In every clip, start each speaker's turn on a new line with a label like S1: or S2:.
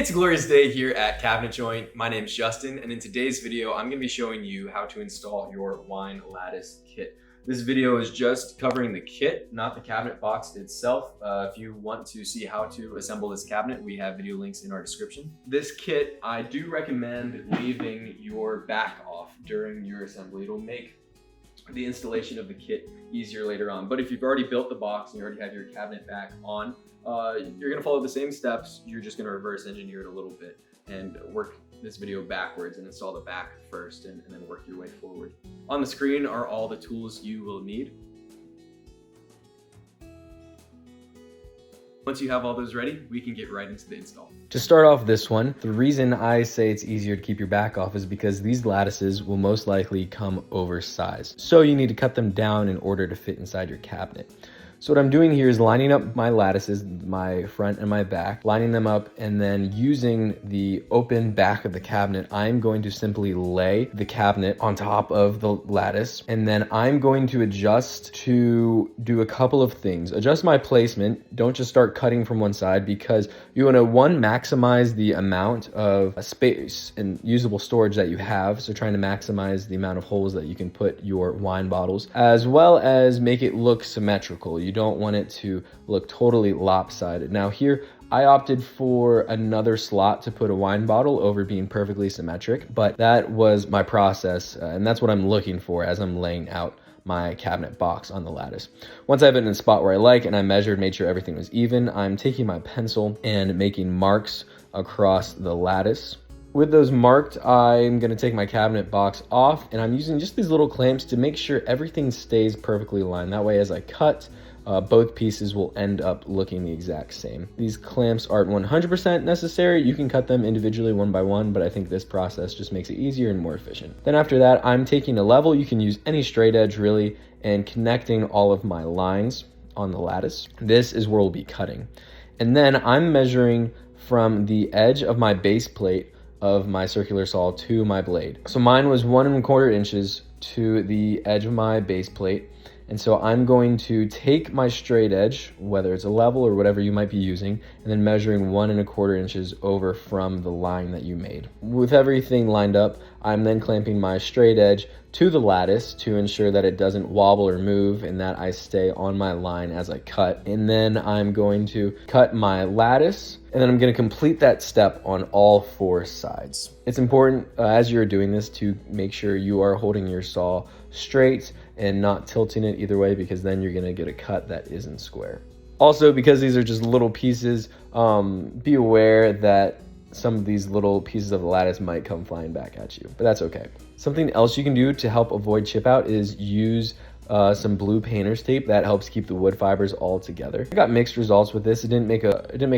S1: It's a glorious day here at Cabinet Joint. My name is Justin, and in today's video, I'm going to be showing you how to install your wine lattice kit. This video is just covering the kit, not the cabinet box itself. If you want to see how to assemble this cabinet, we have video links in our description. This kit, I do recommend leaving your back off during your assembly. It'll make the installation of the kit easier later on. But if you've already built the box and you already have your cabinet back on, you're gonna follow the same steps. You're just gonna reverse engineer it a little bit and work this video backwards and install the back first and then work your way forward. On the screen are all the tools you will need. Once you have all those ready, we can get right into the install.
S2: To start off this one, the reason I say it's easier to keep your back off is because these lattices will most likely come oversized. So you need to cut them down in order to fit inside your cabinet. So what I'm doing here is lining up my lattices, my front and my back, lining them up, and then using the open back of the cabinet, I'm going to simply lay the cabinet on top of the lattice, and then I'm going to adjust to do a couple of things. Adjust my placement. Don't just start cutting from one side, because you want to, one, maximize the amount of space and usable storage that you have. So trying to maximize the amount of holes that you can put your wine bottles, as well as make it look symmetrical. You don't want it to look totally lopsided. Now here, I opted for another slot to put a wine bottle over being perfectly symmetric, but that was my process, and that's what I'm looking for as I'm laying out my cabinet box on the lattice. Once I have it in a spot where I like and I measured, made sure everything was even, I'm taking my pencil and making marks across the lattice. With those marked, I'm going to take my cabinet box off, and I'm using just these little clamps to make sure everything stays perfectly aligned. That way, as I cut, both pieces will end up looking the exact same. These clamps aren't 100% necessary. You can cut them individually one by one, but I think this process just makes it easier and more efficient. Then after that, I'm taking a level. You can use any straight edge really, and connecting all of my lines on the lattice. This is where we'll be cutting. And then I'm measuring from the edge of my base plate of my circular saw to my blade. So mine was 1¼ inches to the edge of my base plate. And so I'm going to take my straight edge, whether it's a level or whatever you might be using, and then measuring 1¼ inches over from the line that you made. With everything lined up, I'm then clamping my straight edge to the lattice to ensure that it doesn't wobble or move and that I stay on my line as I cut. And then I'm going to cut my lattice, and then I'm going to complete that step on all 4 sides. It's important as you're doing this to make sure you are holding your saw straight and not tilting it either way, because then you're going to get a cut that isn't square. Also, because these are just little pieces, be aware that some of these little pieces of the lattice might come flying back at you, but that's okay. Something else you can do to help avoid chip out is use some blue painter's tape. That helps keep the wood fibers all together. I got mixed results with this. It didn't make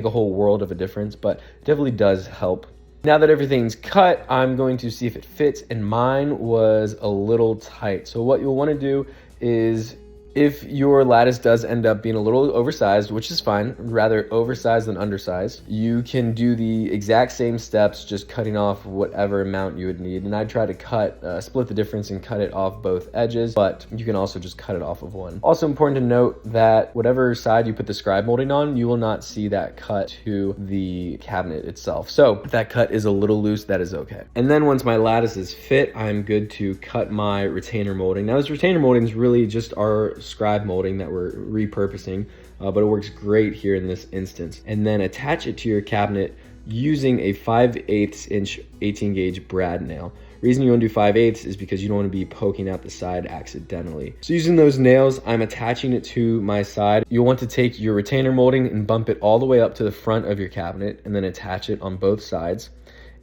S2: a whole world of a difference, but it definitely does help. Now that everything's cut, I'm going to see if it fits, and mine was a little tight. So what you'll want to do is, if your lattice does end up being a little oversized, which is fine, rather oversized than undersized, you can do the exact same steps, just cutting off whatever amount you would need. And I try to split the difference and cut it off both edges, but you can also just cut it off of one. Also important to note that whatever side you put the scribe molding on, you will not see that cut to the cabinet itself. So if that cut is a little loose, that is okay. And then once my lattice is fit, I'm good to cut my retainer molding. Now this retainer molding is really just our scribe molding that we're repurposing, but it works great here in this instance. And then attach it to your cabinet using a 5/8 inch 18 gauge brad nail. Reason you want to do 5/8 is because you don't want to be poking out the side accidentally. So using those nails, I'm attaching it to my side. You'll want to take your retainer molding and bump it all the way up to the front of your cabinet, and then attach it on both sides.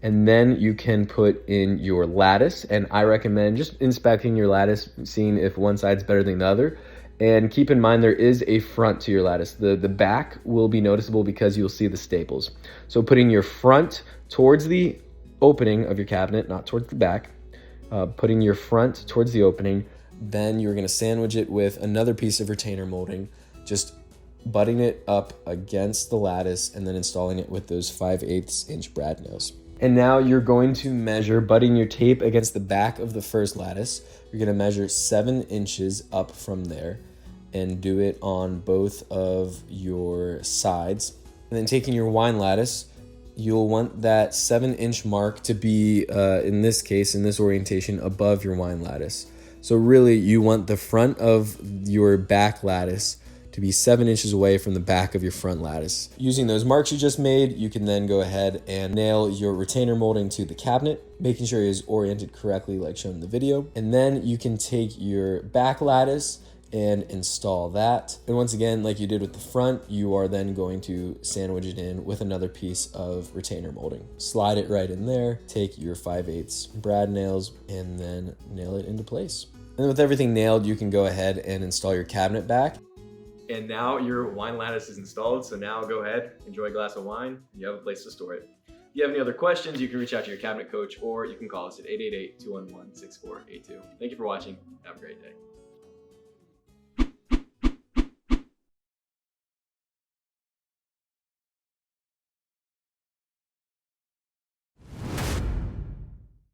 S2: And then you can put in your lattice, and I recommend just inspecting your lattice, seeing if one side's better than the other. And keep in mind, there is a front to your lattice. The back will be noticeable because you'll see the staples. So putting your front towards the opening of your cabinet, not towards the back, putting your front towards the opening, then you're gonna sandwich it with another piece of retainer molding, just butting it up against the lattice and then installing it with those 5/8 inch brad nails. And now you're going to measure, butting your tape against the back of the first lattice. You're gonna measure 7 inches up from there and do it on both of your sides. And then taking your wine lattice, you'll want that 7-inch mark to be, in this case, in this orientation, above your wine lattice. So really, you want the front of your back lattice to be 7 inches away from the back of your front lattice. Using those marks you just made, you can then go ahead and nail your retainer molding to the cabinet, making sure it is oriented correctly like shown in the video. And then you can take your back lattice and install that. And once again, like you did with the front, you are then going to sandwich it in with another piece of retainer molding. Slide it right in there, take your 5/8 brad nails, and then nail it into place. And with everything nailed, you can go ahead and install your cabinet back.
S1: And now your wine lattice is installed, so now go ahead, enjoy a glass of wine, you have a place to store it. If you have any other questions, you can reach out to your cabinet coach, or you can call us at 888-211-6482. Thank you for watching. Have a great day.